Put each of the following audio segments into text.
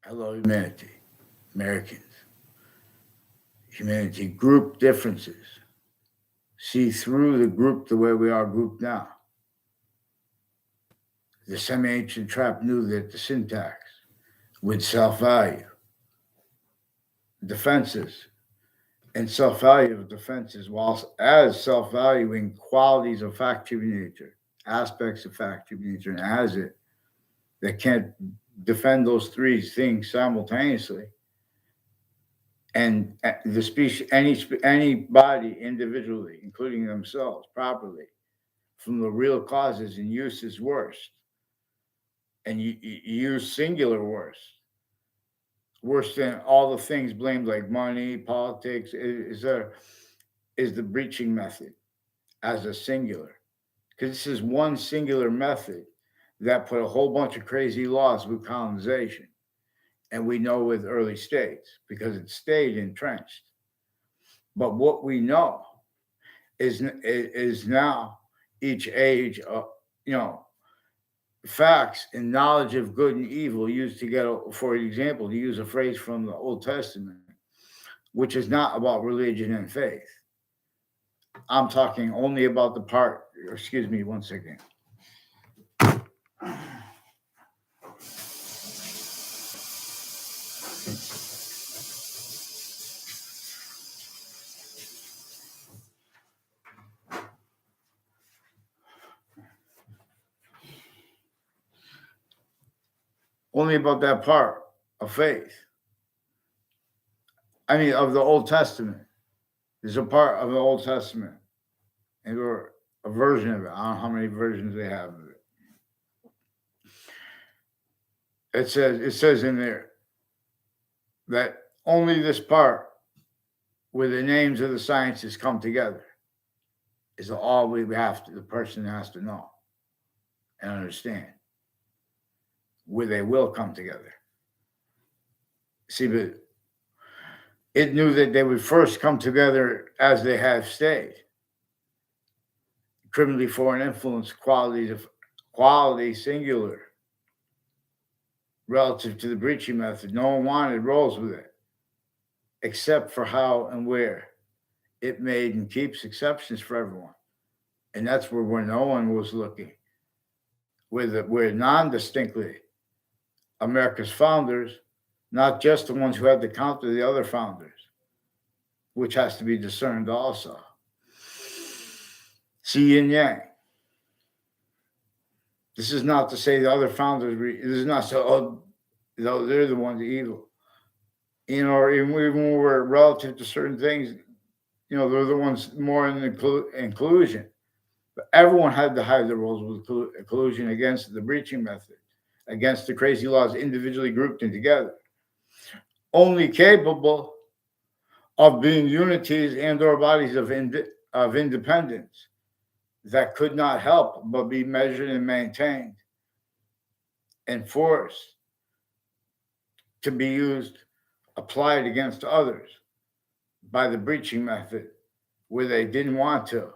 Hello, humanity, Americans. Humanity, group differences. See through the group the way we are grouped now. The semi ancient trap knew that the syntax with self value, defenses, and self value of defenses, whilst as self valuing qualities of factory nature, aspects of factory nature, and as it that can't defend those three things simultaneously, and the species, anybody individually, including themselves, properly, from the real causes and uses worst, and you use singular worse than all the things blamed like money, politics, is the breaching method as a singular, because this is one singular method that put a whole bunch of crazy laws with colonization, and we know with early states because it stayed entrenched. But what we know is now each age, you know, facts and knowledge of good and evil used together. For example, to use a phrase from the Old Testament, which is not about religion and faith. I'm talking only about the part. Excuse me, one second. Only about that part of faith. I mean, of the Old Testament. There's a part of the Old Testament, and or a version of it. I don't know how many versions they have of it. It says in there that only this part where the names of the sciences come together is all we have to the person has to know and understand where they will come together. See, but it knew that they would first come together as they have stayed. Criminally foreign influence qualities of quality singular relative to the breaching method. No one wanted roles with it, except for how and where it made and keeps exceptions for everyone. And that's where no one was looking. Where non-distinctly America's founders, not just the ones who had to counter the other founders, which has to be discerned also. See yin yang. This is not to say the other founders. This is not so. Oh, they're the ones evil. You know, or even when we're relative to certain things, you know, they're the ones more in inclusion. But everyone had to hide their roles with collusion against the breaching method, against the crazy laws individually grouped and together. Only capable of being unities and or bodies of independence that could not help but be measured and maintained and forced to be used, applied against others by the breaching method where they didn't want to,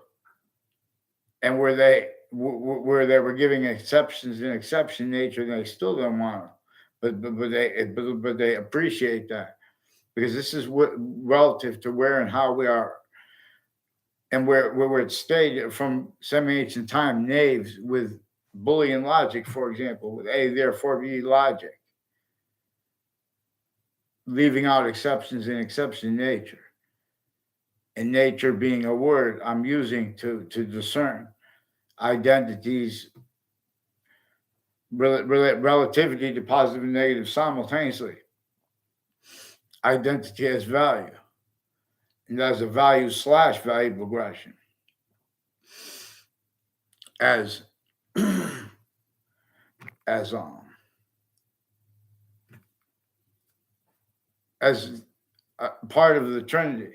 and where they were giving exceptions in exception nature, and they still don't want to, but they appreciate that because this is what relative to where and how we are, and where it stayed from semi ancient time. Knaves with Boolean logic, for example, with A therefore B logic, leaving out exceptions in exception nature, and nature being a word I'm using to discern identities, relativity to positive and negative simultaneously. Identity as value, and as a value slash value progression, as as as a part of the Trinity,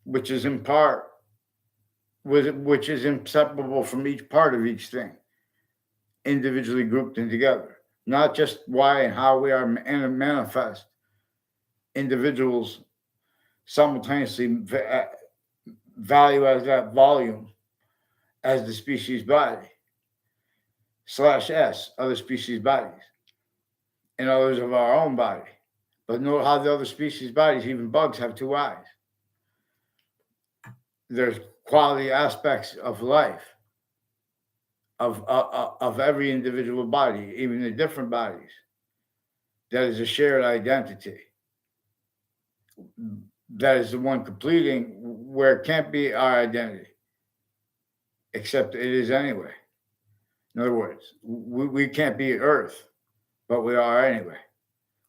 which is in part which is inseparable from each part of each thing, individually grouped and together. Not just why and how we are manifest individuals simultaneously value as that volume as the species body slash S, other species bodies, and others of our own body. But note how the other species' bodies, even bugs, have two eyes. There's quality aspects of life of every individual body, even the different bodies. That is a shared identity. That is the one completing where it can't be our identity, except it is anyway. In other words, we can't be Earth, but we are anyway.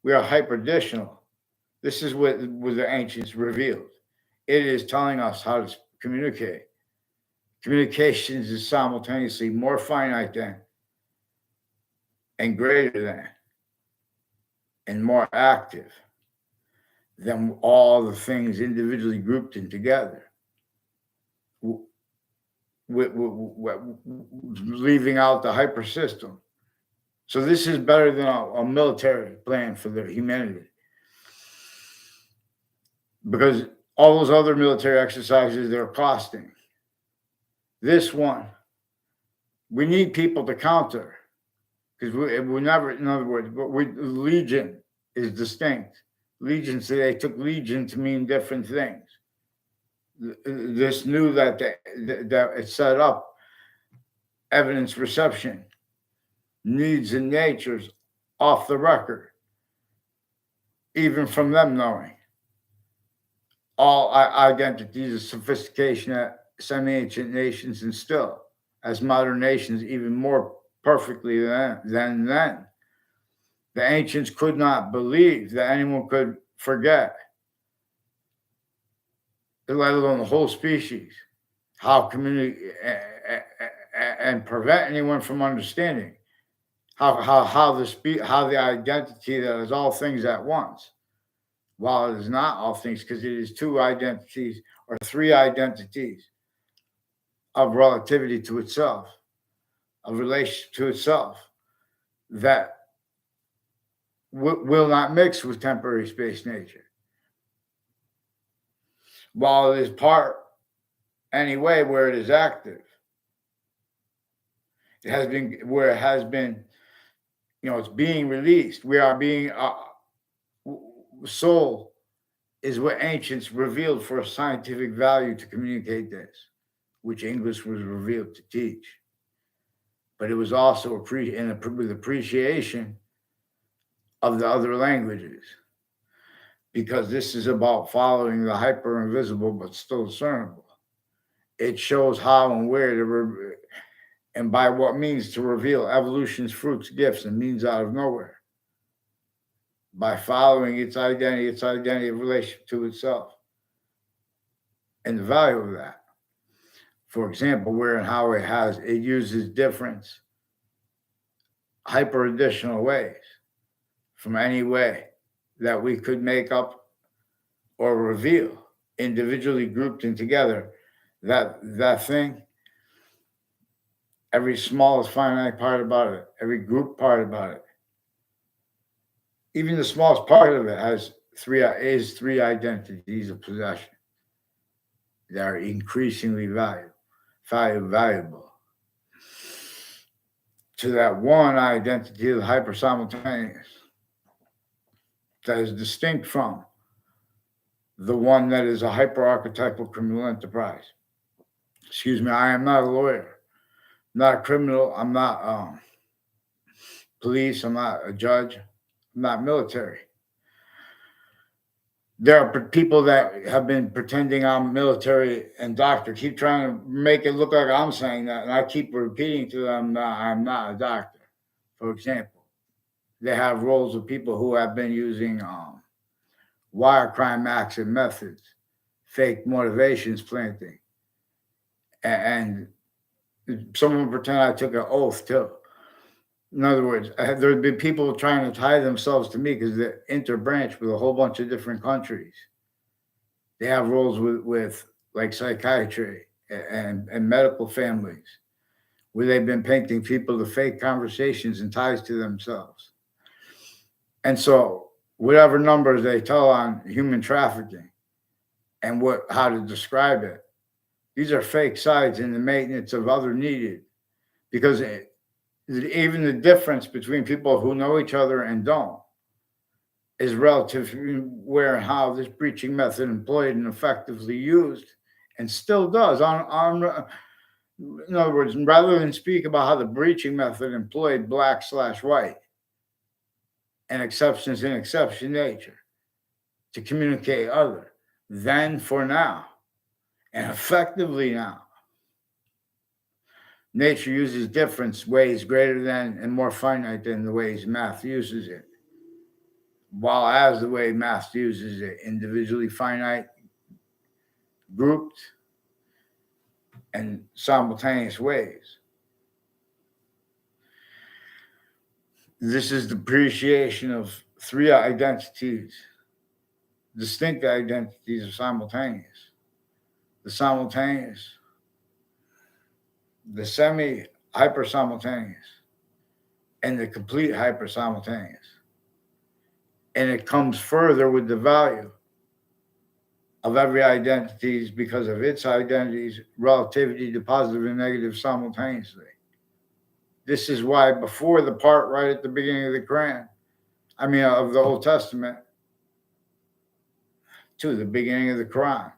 We are hyperditional. This is what the ancients revealed. It is telling us how to communicate. Communications is simultaneously more finite than, and greater than, and more active than all the things individually grouped in together. Leaving out the hyper system. So this is better than a military plan for the humanity. Because all those other military exercises, they're costing. This one, we need people to counter. Because we never, in other words, legion is distinct. Legion, so they took legion to mean different things. This knew that it set up evidence reception, needs and natures off the record, even from them knowing all identities of sophistication that semi-ancient nations instill as modern nations even more perfectly than then. The ancients could not believe that anyone could forget, let alone the whole species, how community and prevent anyone from understanding how the identity that is all things at once, while it is not all things, because it is two identities or three identities of relativity to itself, of relation to itself, that will not mix with temporary space nature. While it is part, anyway, where it is active, it has been, where it has been, it's being released. We are being, soul is what ancients revealed for a scientific value to communicate this, which English was revealed to teach. But it was also with appreciation of the other languages, because this is about following the hyper invisible but still discernible. It shows how and where to and by what means to reveal evolution's fruits, gifts, and means out of nowhere. By following its identity of relation to itself, and the value of that. For example, where and how it uses difference, hyper additional ways from any way that we could make up or reveal, individually grouped in together, that thing, every smallest finite part about it, every group part about it, even the smallest part of it has three identities of possession that are increasingly valuable to that one identity of the hyper simultaneous that is distinct from the one that is a hyper-archetypal criminal enterprise. Excuse me, I am not a lawyer, I'm not a criminal, I'm not police, I'm not a judge, I'm not military. There are people that have been pretending I'm military and doctor, keep trying to make it look like I'm saying that, and I keep repeating to them that I'm not a doctor. For example, they have roles of people who have been using wire crime acts and methods, fake motivations planting, and some of them pretend I took an oath too. In other words, there would be people trying to tie themselves to me because they're interbranch with a whole bunch of different countries. They have roles with like psychiatry and medical families, where they've been painting people to fake conversations and ties to themselves. And so whatever numbers they tell on human trafficking and how to describe it, these are fake sides in the maintenance of other needed, because even the difference between people who know each other and don't is relative to where and how this breaching method employed and effectively used, and still does. In other words, rather than speak about how the breaching method employed black/white and exceptions in exception nature to communicate other than for now and effectively now, nature uses different ways greater than and more finite than the ways math uses it. While as the way math uses it, individually finite, grouped, and simultaneous ways. This is the appreciation of three identities, distinct identities of simultaneous. The simultaneous, the semi-hyper simultaneous, and the complete hyper simultaneous. And it comes further with the value of every identity because of its identity's relativity to positive and negative simultaneously. This is why before the part right at the beginning of the Quran, of the Old Testament, to the beginning of the Quran,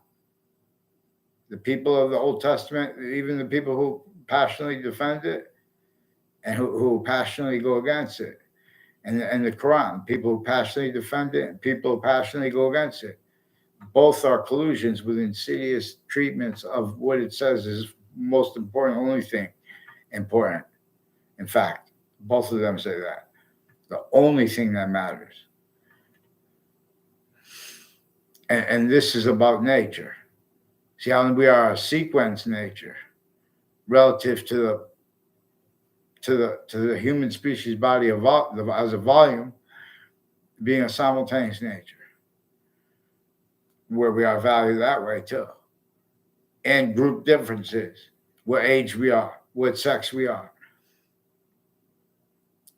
the people of the Old Testament, even the people who passionately defend it and who passionately go against it, and the Quran, people who passionately defend it and people who passionately go against it, both are collusions with insidious treatments of what it says is most important, only thing important. In fact, both of them say that. The only thing that matters. And this is about nature. See how we are a sequence nature relative to the human species body as a volume being a simultaneous nature, where we are valued that way too. And group differences, what age we are, what sex we are,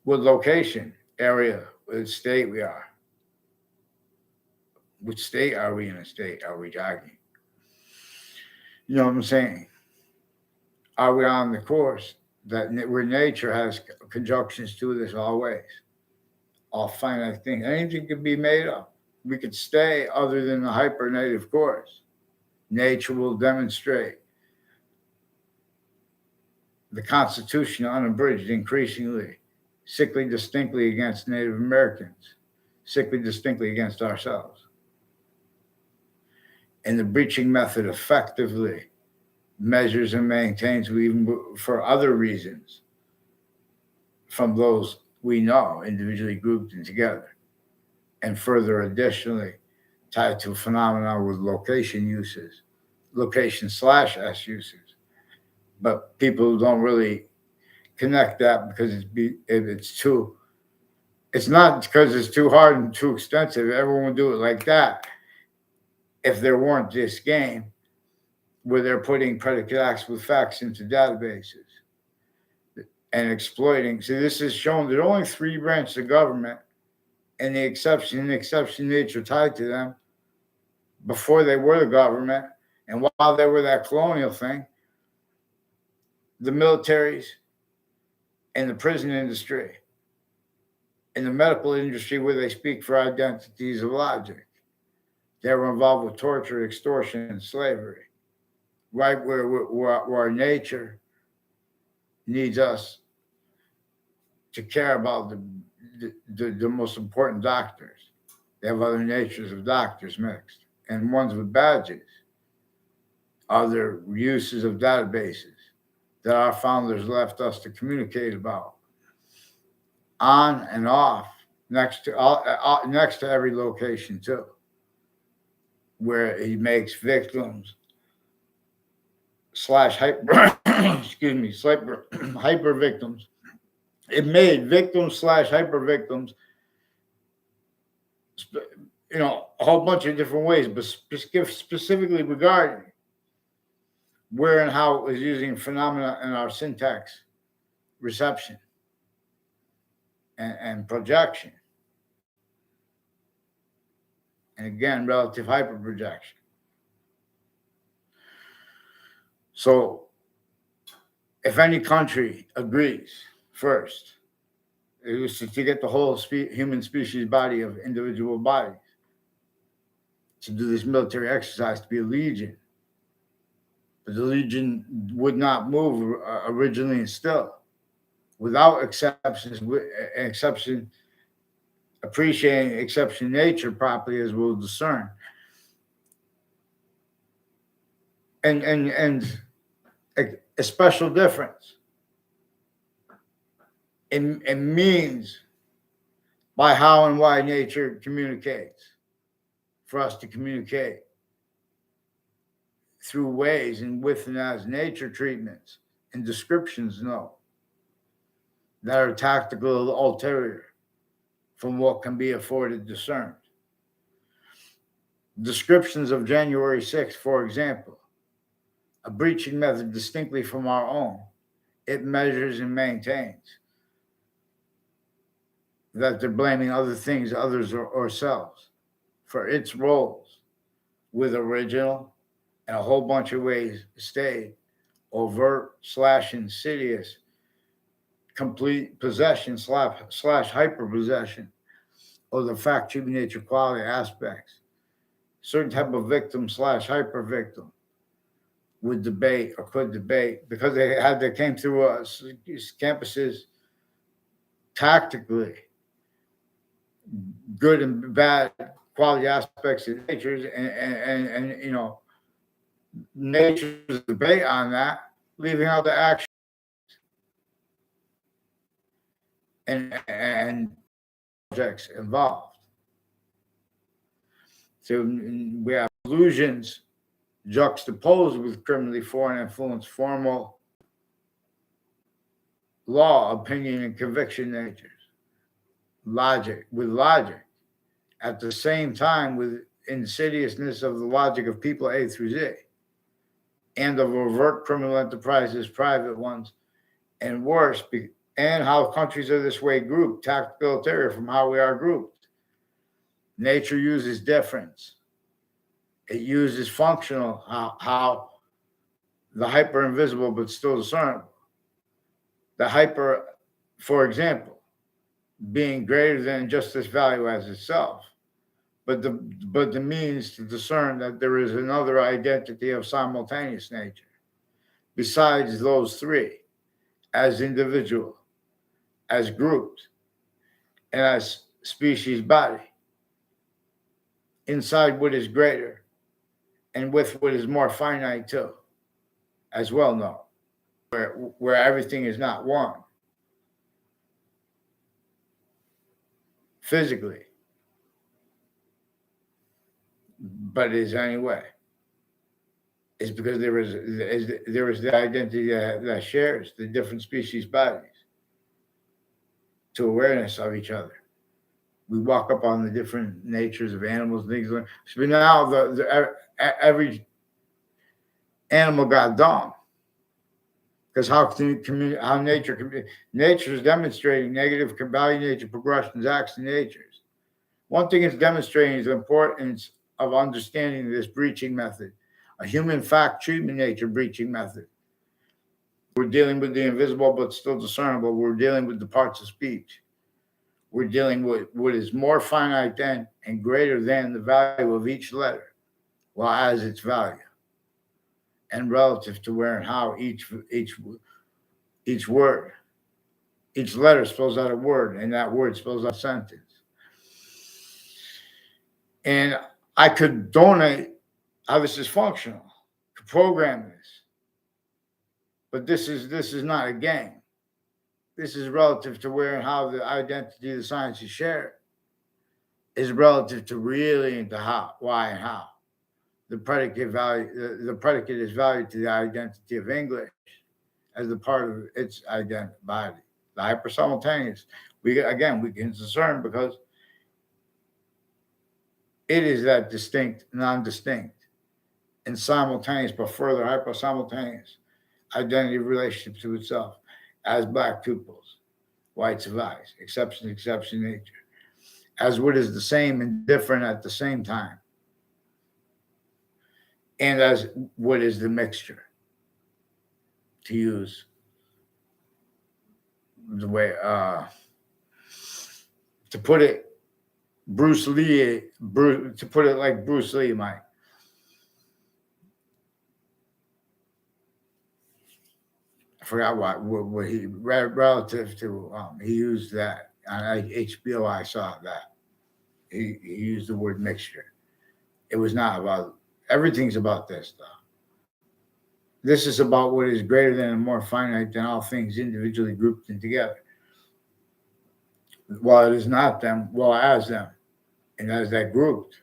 what location, area, what state we are. Which state are we in a state? Are we jogging? You know what I'm saying? Are we on the course where nature has conjunctions to this always? All finite things. Anything can be made up. We could stay other than the hypernative course. Nature will demonstrate the Constitution unabridged increasingly, sickly distinctly against Native Americans, sickly distinctly against ourselves. And the breaching method effectively measures and maintains even for other reasons from those we know, individually grouped and together. And further, additionally, tied to a phenomenon with location /S uses. But people don't really connect that because it's not because it's too hard and too extensive. Everyone would do it like that if there weren't this game where they're putting predicate acts with facts into databases and exploiting. See, this is shown there are only three branches of government and the exception nature tied to them before they were the government and while they were that colonial thing, the militaries and the prison industry and the medical industry where they speak for identities of logic. They were involved with torture, extortion, and slavery, right where nature needs us to care about the most important doctors. They have other natures of doctors mixed, and ones with badges, other uses of databases that our founders left us to communicate about, on and off, next to every location too, where he makes victims slash hyper, hyper victims. It made victims slash hyper victims, a whole bunch of different ways, but specifically regarding where and how it was using phenomena in our syntax reception and projection. And again, relative hyperprojection. So if any country agrees first It was to get the whole human species body of individual bodies to do this military exercise to be a legion. But the legion would not move originally and still, without exceptions, exception appreciating exception nature properly as we'll discern. And a special difference in means by how and why nature communicates for us to communicate through ways and with and as nature treatments and descriptions know that are tactical ulterior from what can be afforded discerned. Descriptions of January 6th, for example, a breaching method distinctly from our own. It measures and maintains that they're blaming other things, others, or ourselves for its roles with original and a whole bunch of ways stayed overt / insidious, complete possession / hyper possession, or the fact treatment nature quality aspects. Certain type of victim / hyper victim would debate or could debate because they came through campuses tactically, good and bad quality aspects of natures, and nature's debate on that, leaving out the action and subjects involved. So we have illusions juxtaposed with criminally foreign influence, formal law, opinion, and conviction natures. Logic at the same time with insidiousness of the logic of people A through Z and of overt criminal enterprises, private ones, and worse, and how countries are this way grouped, tactical ulterior from how we are grouped. Nature uses difference. It uses functional, how the hyper invisible but still discernible. The hyper, for example, being greater than just this value as itself, but the means to discern that there is another identity of simultaneous nature besides those three, as individual, as groups, and as species body, inside what is greater and with what is more finite too, as well known, where everything is not one physically, but is anyway. It's because there is the identity that shares the different species bodies to awareness of each other. We walk up on the different natures of animals, things. So now every animal got dumb because how nature is demonstrating negative value nature progressions, acts, and natures. One thing it's demonstrating is the importance of understanding this breaching method, a human fact treatment nature breaching method. We're dealing with the invisible but still discernible. We're dealing with the parts of speech. We're dealing with what is more finite than and greater than the value of each letter, well as its value, and relative to where and how each word, each letter spells out a word, and that word spells out a sentence. And I could donate how this is functional, to program this, but this is not a game. This is relative to where and how the identity of the science is shared. Is relative to really into how, why, and how. The predicate value, the predicate is valued to the identity of English as a part of its identity. The hypersimultaneous, we can discern because it is that distinct, non-distinct, and simultaneous, but further hypersimultaneous identity relationship to itself as black pupils, whites of eyes, exception nature, as what is the same and different at the same time, and as what is the mixture, to use the way to put it to put it like Bruce Lee, Mike. I forgot what he relative to. He used that on HBO. I saw that he used the word mixture. It was not about everything's about this though. This is about what is greater than and more finite than all things individually grouped and together. While it is not them, well as them, and as that grouped.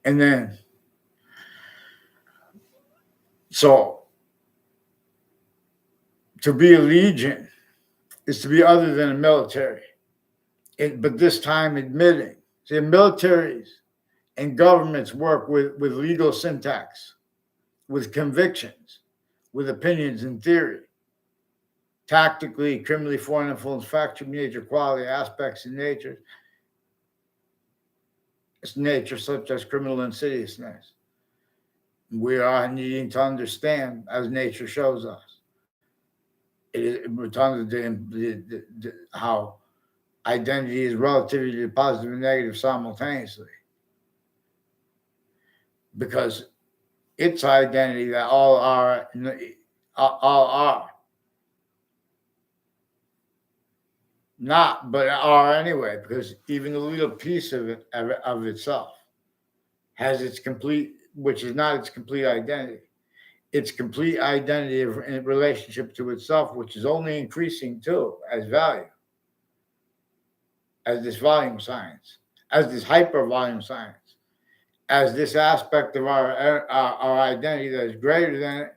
And then, so to be a legion is to be other than a military. But this time admitting, see, militaries and governments work with legal syntax, with convictions, with opinions and theory, tactically, criminally, foreign influence, factual nature, quality, aspects in nature, its nature such as criminal insidiousness. We are needing to understand as nature shows us. We're talking how identity is relatively positive and negative simultaneously. Because it's identity that all are not, but are anyway, because even the little piece of it of itself has its complete, which is not its complete identity. Its complete identity in relationship to itself, which is only increasing too as value, as this volume science, as this hyper volume science, as this aspect of our identity that is greater than it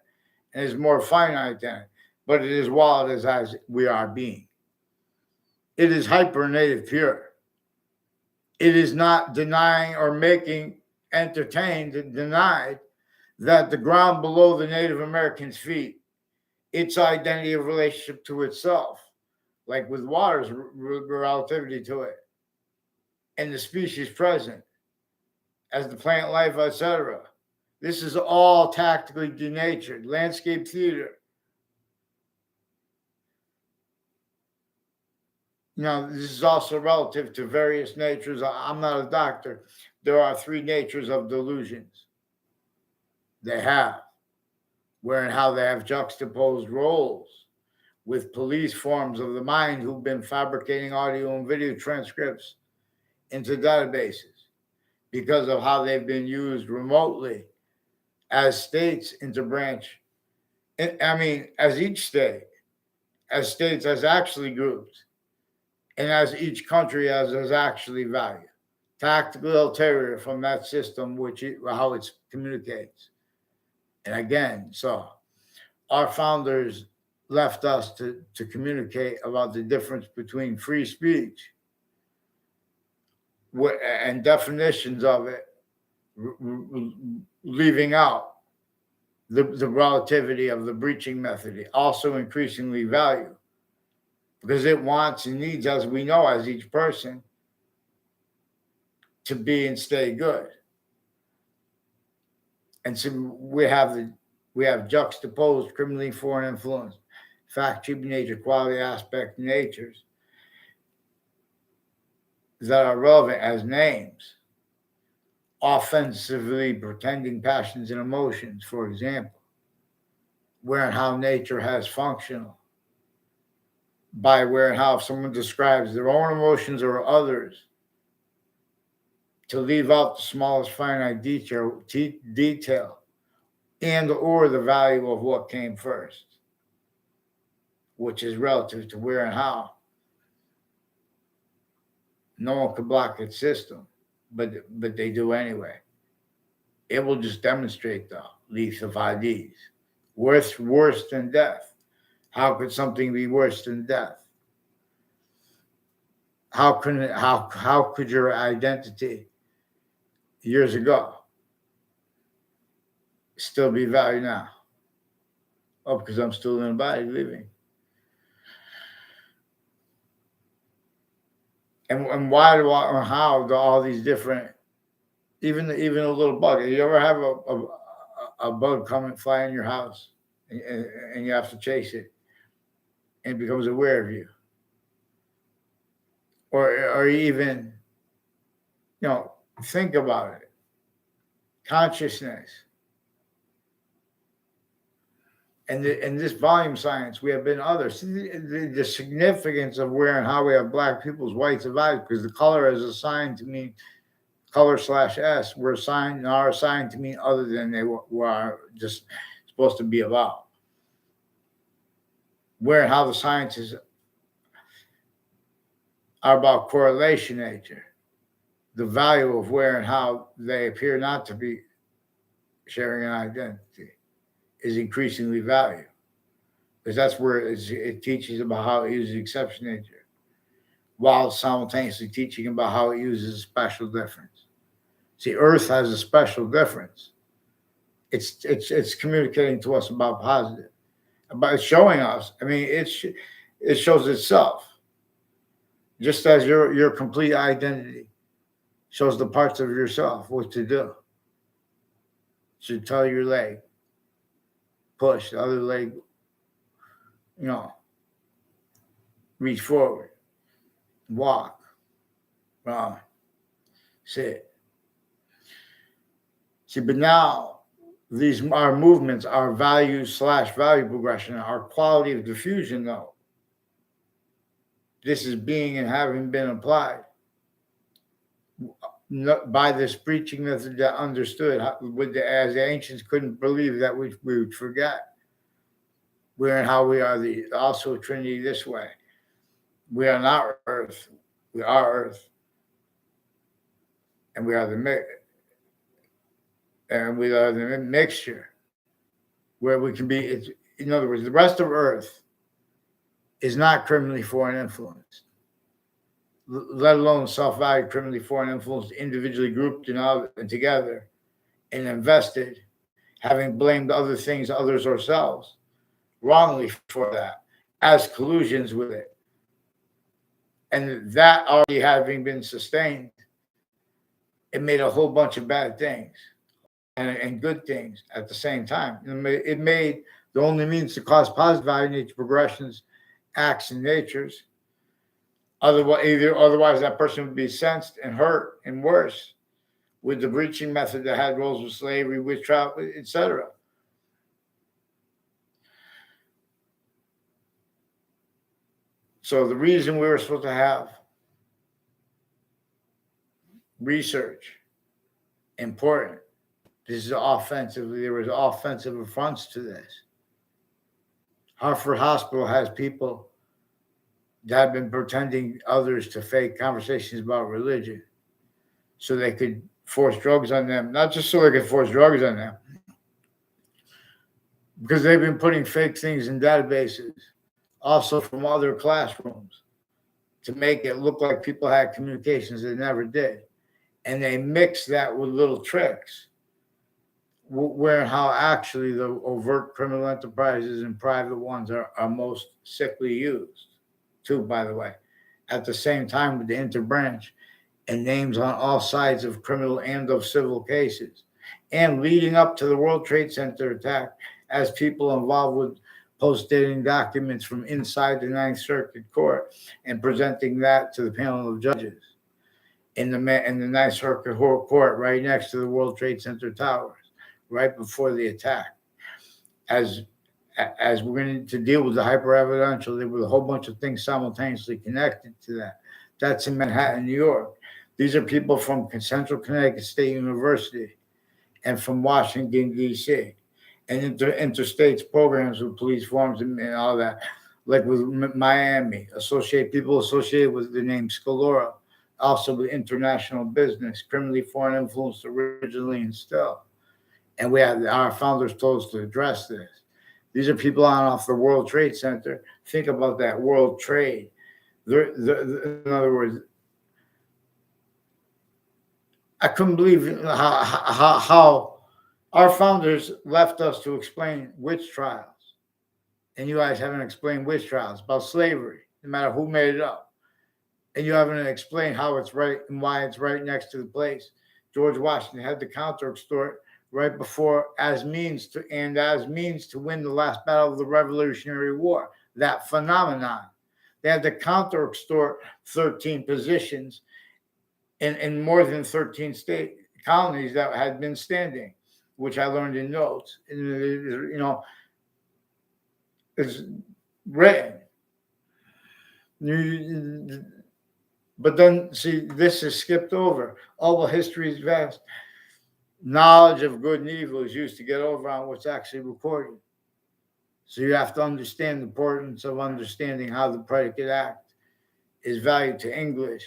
and is more finite than it, but it is while it is as we are being. It is hyper native pure. It is not denying or making entertained and denied that the ground below the Native Americans' feet, its identity of relationship to itself, like with water's relativity to it, and the species present, as the plant life, etc. This is all tactically denatured. Landscape theater. Now, this is also relative to various natures. I'm not a doctor. There are three natures of delusions. They have, where and how they have juxtaposed roles with police forms of the mind who've been fabricating audio and video transcripts into databases because of how they've been used remotely as states into branch. I mean, as each state, as states as actually grouped, and as each country as actually value. Tactical ulterior from that system, how it communicates. And again, so our founders left us to communicate about the difference between free speech and definitions of it, leaving out the relativity of the breaching method, also increasingly value, because it wants and needs, as we know, as each person, to be and stay good. And so we have juxtaposed criminally foreign influence, fact, cheap nature, quality aspect natures that are relevant as names, offensively pretending passions and emotions, for example, where and how nature has functional, by where and how if someone describes their own emotions or others, to leave out the smallest finite detail and or the value of what came first, which is relative to where and how. No one could block its system, but they do anyway. It will just demonstrate the lethal IDs. Worse than death. How could something be worse than death? How could your identity years ago still be valued now? Oh, because I'm still in a body living. And why do I, or how do all these different, even a little bug? You ever have a bug come and fly in your house, and you have to chase it, and it becomes aware of you? or even, think about it. Consciousness. And this volume science, we have been others. The significance of where and how we have black people's whites of eyes, because the color is assigned to mean color/S, are assigned to mean other than they were just supposed to be about. Where and how the sciences are about correlation nature, the value of where and how they appear not to be sharing an identity is increasingly valued, because that's where it teaches about how it uses exception nature, while simultaneously teaching about how it uses a special difference. See, Earth has a special difference. It's communicating to us about positive, about showing us. I mean, it shows itself, just as your complete identity shows the parts of yourself what to do. Should tell your leg, push the other leg, reach forward, walk, run, sit. See, but now our movements, our values/value progression, our quality of diffusion, though, this is being and having been applied by this preaching method that understood, as the ancients couldn't believe that we would forget. Where and how we are also Trinity this way. We are not Earth. We are Earth. And we are the mixture, where we can be. In other words, the rest of Earth is not criminally foreign influenced, let alone self-valued criminally foreign influenced, individually grouped and together and invested, having blamed other things, others, ourselves, wrongly for that, as collusions with it. And that already having been sustained, it made a whole bunch of bad things and good things at the same time. It made the only means to cause positive value nature progressions, acts, and natures. Otherwise, that person would be sensed and hurt and worse with the breaching method that had roles of slavery, witch trial, etc. So the reason we were supposed to have research, important. This is offensively. There was offensive affronts to this. Hartford Hospital has people that have been pretending others to fake conversations about religion so they could force drugs on them. Not just so they could force drugs on them, because they've been putting fake things in databases, also from other classrooms, to make it look like people had communications they never did. And they mix that with little tricks, where and how actually the overt criminal enterprises and private ones are most sickly used, too, by the way. At the same time with the interbranch and names on all sides of criminal and of civil cases. And leading up to the World Trade Center attack, as people involved with post-dating documents from inside the Ninth Circuit Court and presenting that to the panel of judges in the Ninth Circuit Court right next to the World Trade Center towers, right before the attack. As we're going to deal with the hyper-evidential, there were a whole bunch of things simultaneously connected to that. That's in Manhattan, New York. These are people from Central Connecticut State University and from Washington, D.C., and interstates programs with police forms and all that, like with Miami, people associated with the name Scalora, also with international business, criminally foreign influence originally and still. And we have our founders told us to address this. These are people on off the World Trade Center. Think about that, World Trade. In other words, I couldn't believe how our founders left us to explain witch trials. And you guys haven't explained witch trials about slavery, no matter who made it up. And you haven't explained how it's right and why it's right next to the place George Washington had to counter extort right before as means to win the last battle of the Revolutionary War. That phenomenon, They had to counter extort 13 positions in more than 13 state colonies that had been standing, which I learned in notes. And, it's written. But then, see, this is skipped over. Oh, well, history is vast. Knowledge of good and evil is used to get over on what's actually recorded. So you have to understand the importance of understanding how the predicate act is valued to English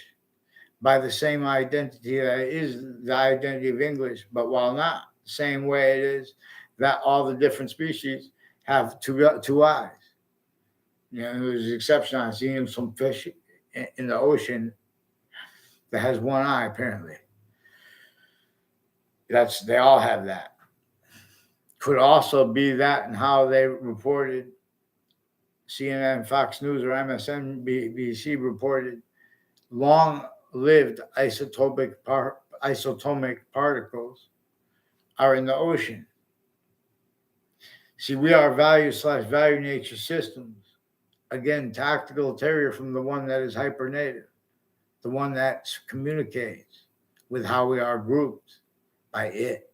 by the same identity that is the identity of English, but while not the same way it is that all the different species have two eyes. There's an exception. I've seen some fish in the ocean that has one eye, apparently. They all have that. Could also be that and how they reported. CNN, Fox News, or MSNBC reported long-lived isotopic particles are in the ocean. See, we are value/value nature systems. Again, tactical ulterior from the one that is hypernative, the one that communicates with how we are grouped by it.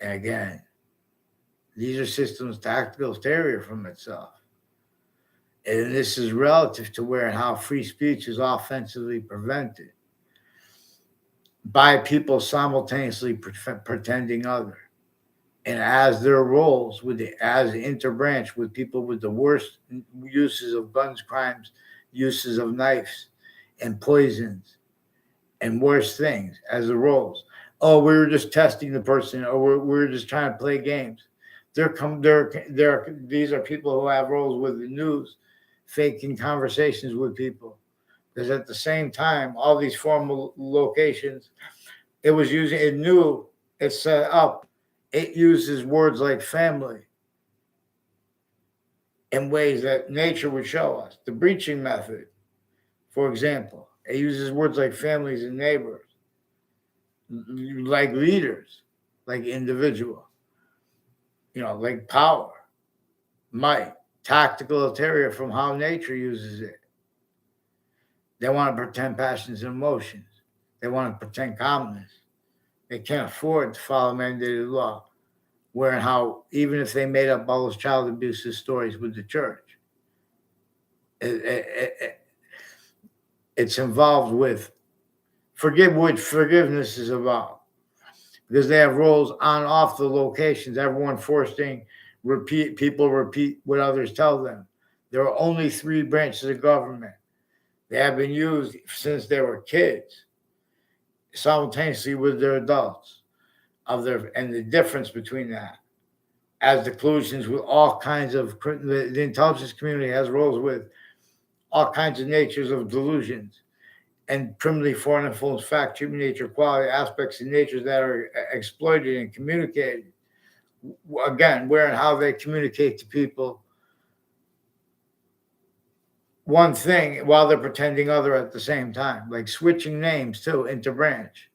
And again, these are systems tactical ulterior from itself. And this is relative to where and how free speech is offensively prevented by people simultaneously pretending other. And as their roles as interbranch with people with the worst uses of guns, crimes, uses of knives and poisons and worse things as the roles. Oh, we were just testing the person, or we were just trying to play games. These are people who have roles with the news, faking conversations with people. Because at the same time, all these formal locations, it's set up. It uses words like family in ways that nature would show us. The breaching method, for example, it uses words like families and neighbors, like leaders, like individual, like power, might, tactical ulterior from how nature uses it. They want to pretend passions and emotions. They want to pretend calmness. They can't afford to follow mandated law. Where and how, even if they made up all those child abusive stories with the church, it's involved with what forgiveness is about. Because they have roles on and off the locations, everyone forcing people repeat what others tell them. There are only 3 branches of government. They have been used since they were kids, simultaneously with their adults. And the difference between that, as the collusions with all kinds of the intelligence community has roles with all kinds of natures of delusions and criminally foreign influence, fact, human nature, quality, aspects of nature that are exploited and communicated. Again, where and how they communicate to people one thing while they're pretending other at the same time, like switching names too, interbranch.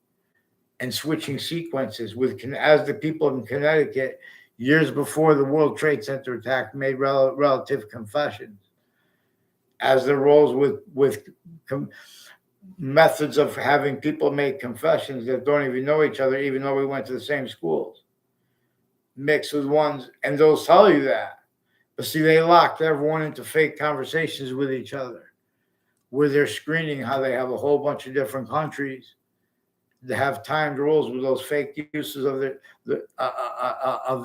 And switching sequences as the people in Connecticut, years before the World Trade Center attack, made relative confessions, as their roles with methods of having people make confessions that don't even know each other, even though we went to the same schools, mixed with ones, and they'll tell you that. But see, they locked everyone into fake conversations with each other, where they're screening how they have a whole bunch of different countries to have timed rules with those fake uses of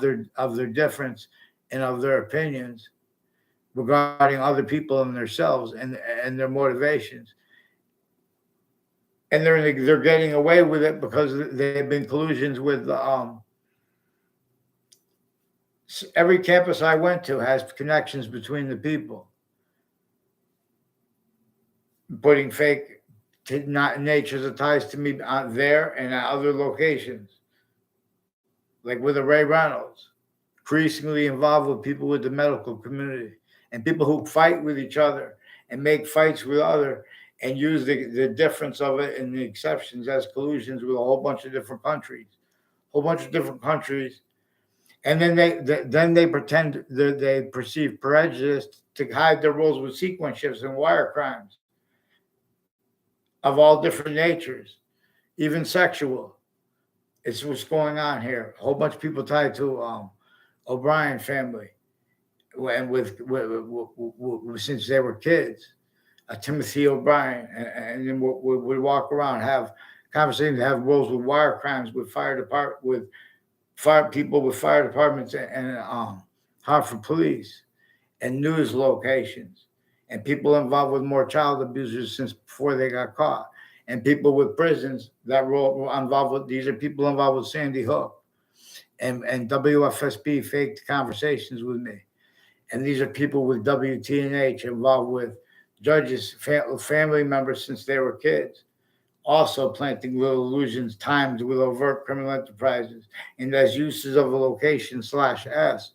their difference and of their opinions regarding other people and themselves and their motivations. And they're getting away with it because they've been collusions with every campus I went to has connections between the people, putting fake natures of ties to me there and at other locations, like with the Ray Reynolds, increasingly involved with people with the medical community and people who fight with each other and make fights with other and use the difference of it and the exceptions as collusions with a whole bunch of different countries. And then they pretend that they perceive prejudice to hide their roles with sequence shifts and wire crimes of all different natures, even sexual. It's what's going on here. A whole bunch of people tied to O'Brien family, and since they were kids, Timothy O'Brien, and then would walk around, have conversations, have roles with wire crimes, with fire people, with fire departments, and Hartford police, and news locations, and people involved with more child abusers since before they got caught, and people with prisons that were involved with. These are people involved with Sandy Hook, and WFSB faked conversations with me, and these are people with WTNH involved with judges, family members since they were kids, also planting little illusions timed with overt criminal enterprises and as uses of a location /s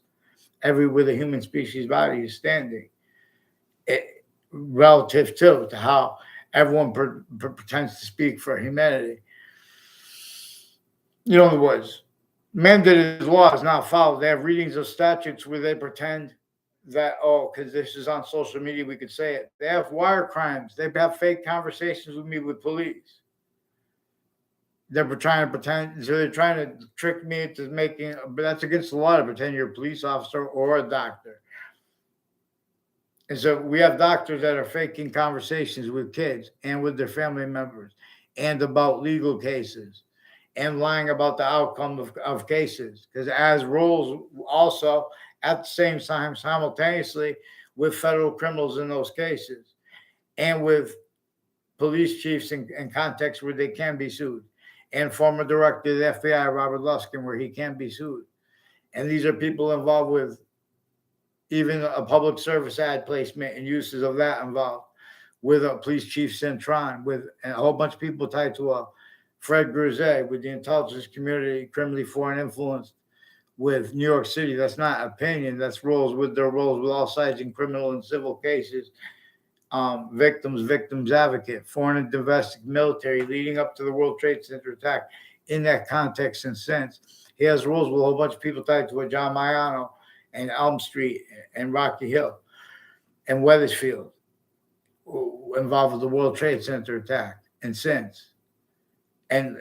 everywhere the human species body is standing, relative to how everyone pretends to speak for humanity. In other words, mandated law is not followed. They have readings of statutes where they pretend that, because this is on social media, we could say it. They have wire crimes. They have fake conversations with me with police. They're trying to pretend, so they're trying to trick me into making, but that's against the law to pretend you're a police officer or a doctor. And so we have doctors that are faking conversations with kids and with their family members and about legal cases and lying about the outcome of cases. Because as roles also at the same time, simultaneously with federal criminals in those cases and with police chiefs in contexts where they can be sued, and former director of the FBI, Robert Luskin, where he can be sued. And these are people involved with even a public service ad placement and uses of that involved, with a police chief Cintron, with a whole bunch of people tied to Fred Grisey, with the intelligence community, criminally foreign influence, with New York City. That's not opinion. That's roles with their roles with all sides in criminal and civil cases. Victims advocate, foreign and domestic military, leading up to the World Trade Center attack. In that context and sense, he has roles with a whole bunch of people tied to John Maiano and Elm Street and Rocky Hill and Wethersfield, involved with the World Trade Center attack and since. And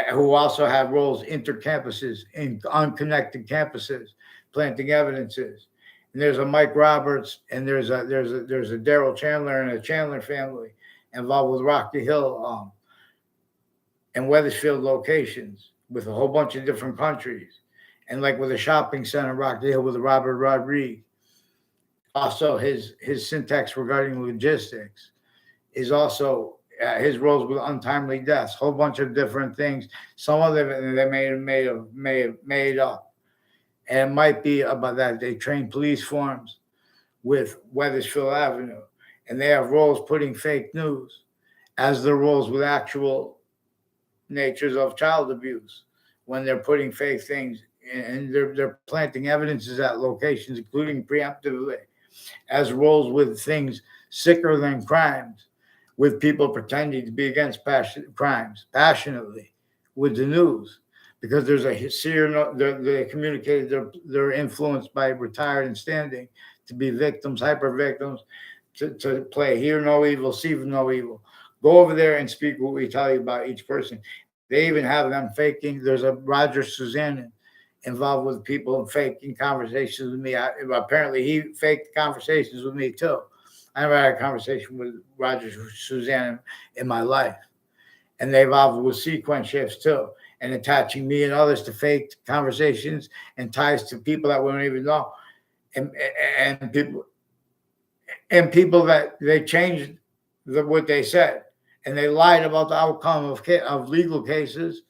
who also have roles intercampuses, in unconnected campuses, planting evidences. And there's a Mike Roberts, and there's a Daryl Chandler and a Chandler family involved with Rocky Hill and Wethersfield locations with a whole bunch of different countries, and like with a shopping center, Rocky Hill, with Robert Rodriguez. Also, his syntax regarding logistics is also his roles with untimely deaths, whole bunch of different things. Some of them they may have made up. And it might be about that. They train police forms with Wethersfield Avenue, and they have roles putting fake news as their roles with actual natures of child abuse when they're putting fake things, and they're planting evidences at locations, including preemptively, as roles with things sicker than crimes, with people pretending to be against crimes passionately with the news. Because there's they communicated they're influenced by retired and standing to be victims, hyper victims, to play hear no evil, see no evil. Go over there and speak what we tell you about each person. They even have them faking. There's a Roger Suzanne involved with people faking conversations with me. Apparently, he faked conversations with me too. I never had a conversation with Roger Suzanne in my life. And they involved with sequence shifts too, and attaching me and others to fake conversations and ties to people that we don't even know, and people that they changed what they said, and they lied about the outcome of legal cases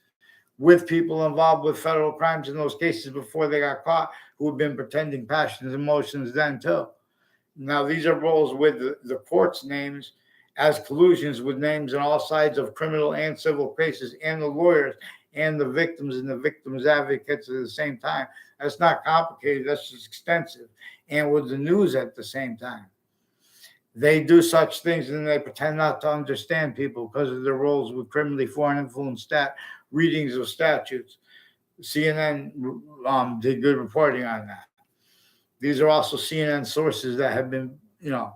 with people involved with federal crimes in those cases before they got caught, who have been pretending passions and emotions then too. Now these are roles with the court's names as collusions with names on all sides of criminal and civil cases, and the lawyers and the victims and the victims advocates at the same time. That's not complicated. That's just extensive. And with the news at the same time. They do such things and they pretend not to understand people because of their roles with criminally foreign influence readings of statutes. CNN did good reporting on that. These are also CNN sources that have been you know,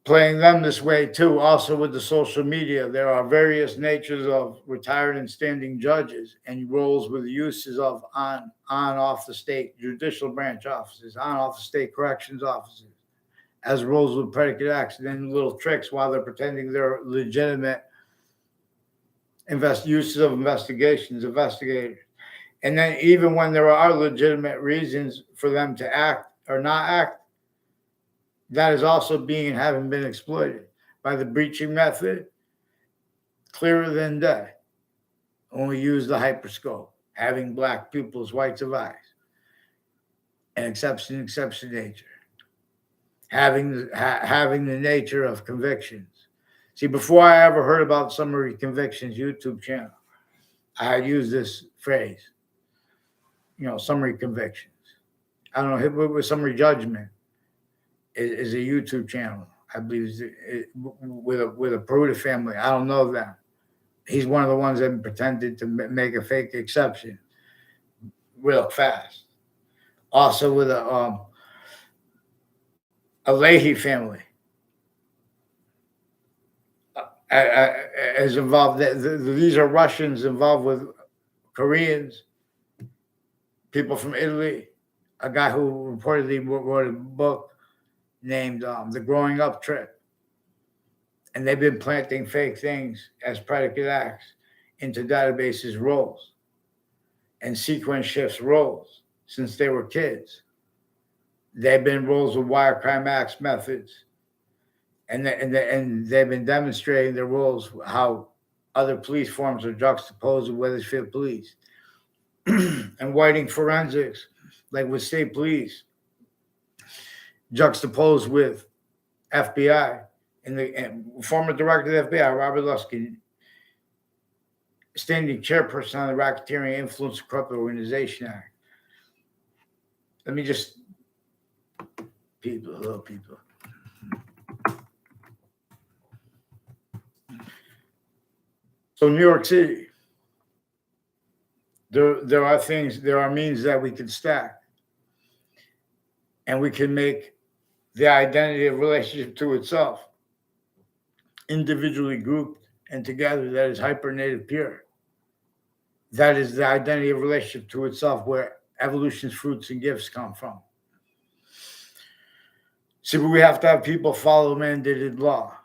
playing them this way too. Also with the social media, there are various natures of retired and standing judges and roles with uses of on off the state judicial branch offices, on off the state corrections offices, as roles with predicate acts, and then little tricks while they're pretending they're legitimate uses of investigators. And then even when there are legitimate reasons for them to act or not act, that is also having been exploited by the breaching method, clearer than day. When we use the hyperscope, having black pupils, whites of eyes, and exception nature, having the nature of convictions. See, before I ever heard about Summary Convictions YouTube channel, I had used this phrase, summary convictions. I don't know, with summary judgment is a YouTube channel, I believe, with a Peruta family. I don't know them. He's one of the ones that pretended to make a fake exception real fast. Also with a Leahy family is involved. These are Russians involved with Koreans, people from Italy, a guy who reportedly wrote a book named The Growing Up Trip. And they've been planting fake things as predicate acts into databases roles and sequence shifts roles since they were kids. They've been roles with wire crime acts methods. And they've been demonstrating their roles, how other police forms are juxtaposed with Wethersfield Police. And Whiting forensics, like with state police, juxtaposed with FBI. And the former director of the FBI, Robert Luskin, standing chairperson on the Racketeering Influence of Corrupt Organization Act. Let me just, hello, people. So New York City, there are means that we can stack. And we can make the identity of relationship to itself individually grouped and together, that is hyper-native pure. That is the identity of relationship to itself, where evolution's fruits and gifts come from. See, but we have to have people follow mandated law.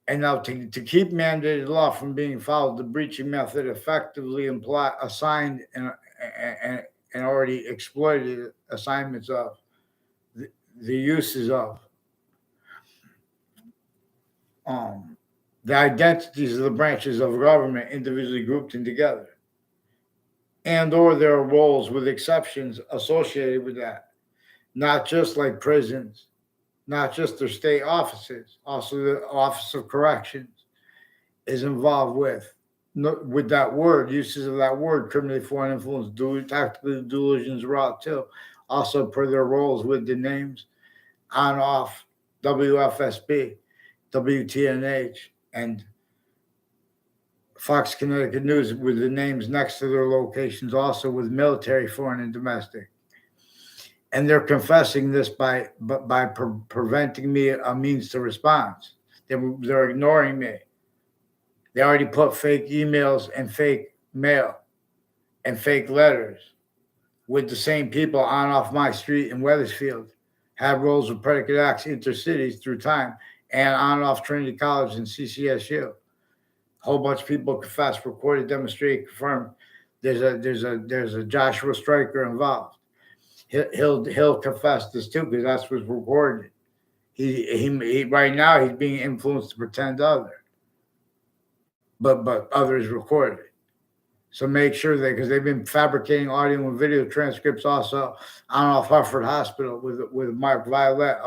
And now to keep mandated law from being followed, the breaching method effectively assigned and already exploited assignments of the uses of the identities of the branches of government individually grouped and together, and or there are roles with exceptions associated with that, not just like prisons, not just their state offices, also the Office of Corrections is involved with that word, uses of that word, criminally foreign influence, tactical delusions raw too, also per their roles with the names on off, WFSB, WTNH, and Fox Connecticut News with the names next to their locations, also with military, foreign, and domestic. And they're confessing this by preventing me a means to response. They're ignoring me. They already put fake emails and fake mail and fake letters with the same people on off my street in Wethersfield, have roles of predicate acts intercities through time, and on off Trinity College and CCSU. A whole bunch of people confess, recorded, demonstrated, confirmed. There's a Joshua Stryker involved. He'll confess this too, because that's what's recorded. He right now he's being influenced to pretend other, but others recorded. So make sure that, because they've been fabricating audio and video transcripts also on off Hartford Hospital with Mike Violet,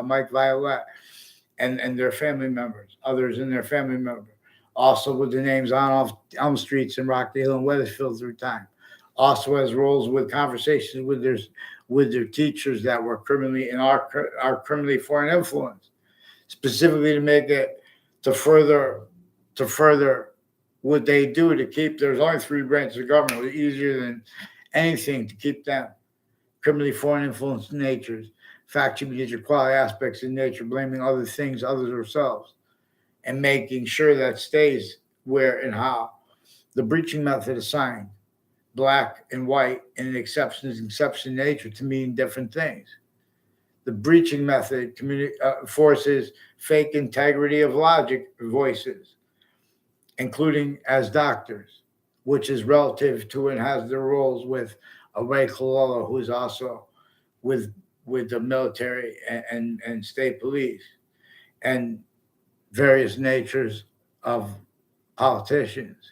and their family members, others in their family member, also with the names on off Elm Streets in Rockdale and Wethersfield through time. Also has roles with conversations with their teachers that were criminally in our criminally foreign influence, specifically to make it to further what they do to keep. There's only 3 branches of government. It was easier than anything to keep them criminally foreign influence natures Fact begins your quality aspects in nature, blaming other things, others, ourselves, and making sure that stays where and how. The breaching method assigned black and white in an exception nature to mean different things. The breaching method forces fake integrity of logic voices, including as doctors, which is relative to and has their roles with Ray Colella, who is also with the military and state police and various natures of politicians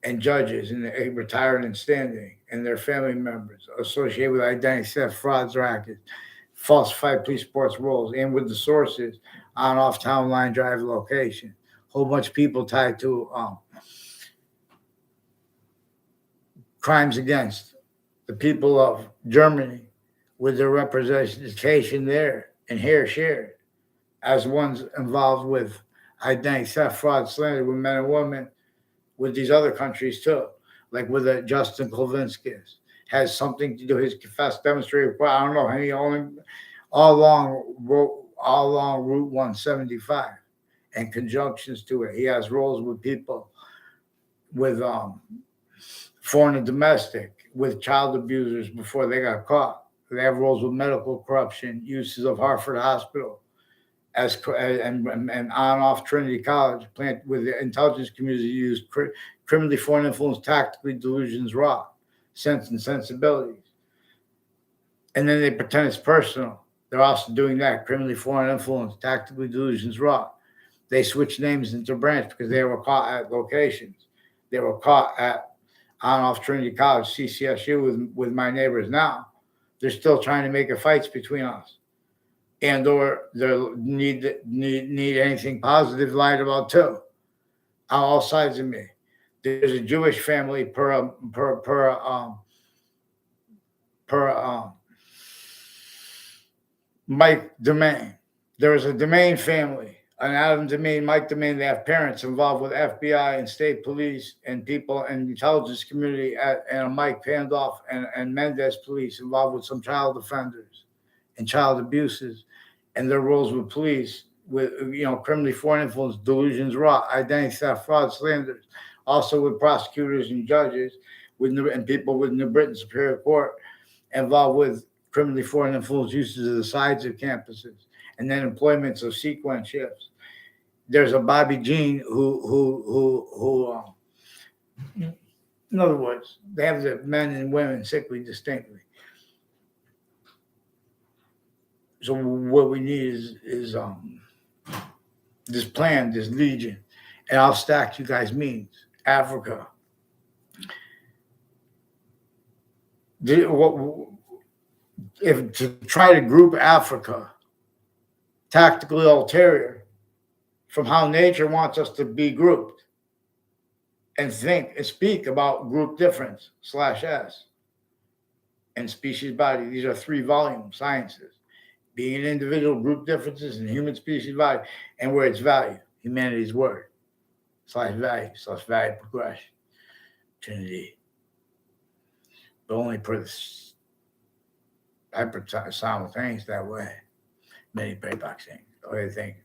and judges and retired and standing and their family members associated with identity theft, frauds, rackets, falsified police reports, roles, and with the sources on off town line drive location. Whole bunch of people tied to crimes against the people of Germany with their representation there and here shared as ones involved with identity theft, fraud, slander with men and women with these other countries too, like with Justin Kolvinskis, has something to do. His confessed demonstrated. Well, I don't know. He only all along Route 175 and conjunctions to it. He has roles with people with foreign and domestic, with child abusers before they got caught. They have roles with medical corruption, uses of Hartford Hospital, and on off Trinity College, plant with the intelligence community used criminally foreign influence, tactically delusions, raw sense and sensibilities, and then they pretend it's personal. They're also doing that criminally foreign influence, tactically delusions, raw. They switch names into branch because they were caught at locations. They were caught at on off Trinity College, CCSU with my neighbors now. They're still trying to make a fights between us. And or they need anything positive lied about too, on all sides of me. There's a Jewish family per Mike Domain. There is a Domain family, an Adam Domain, Mike Domain. They have parents involved with FBI and state police and people and intelligence community, and a Mike Pandoff and Mendez police involved with some child offenders and child abuses, and their roles with police, with criminally foreign influence, delusions, raw, identity theft, fraud, slanders, also with prosecutors and judges, and people with New Britain Superior Court involved with criminally foreign influence uses of the sides of campuses, and then employments of sequence shifts. There's a Bobby Jean who in other words, they have the men and women sickly distinctly. So what we need is this plan, this legion, and I'll stack you guys means Africa. If to try to group Africa tactically ulterior from how nature wants us to be grouped and think and speak about group difference /S and species body. These are 3-volume sciences. Being an individual, group differences, and human species body, and where it's value, humanity's word, /value progression, Trinity. But only per the simultaneous that way. Many breakbox things. What do you think?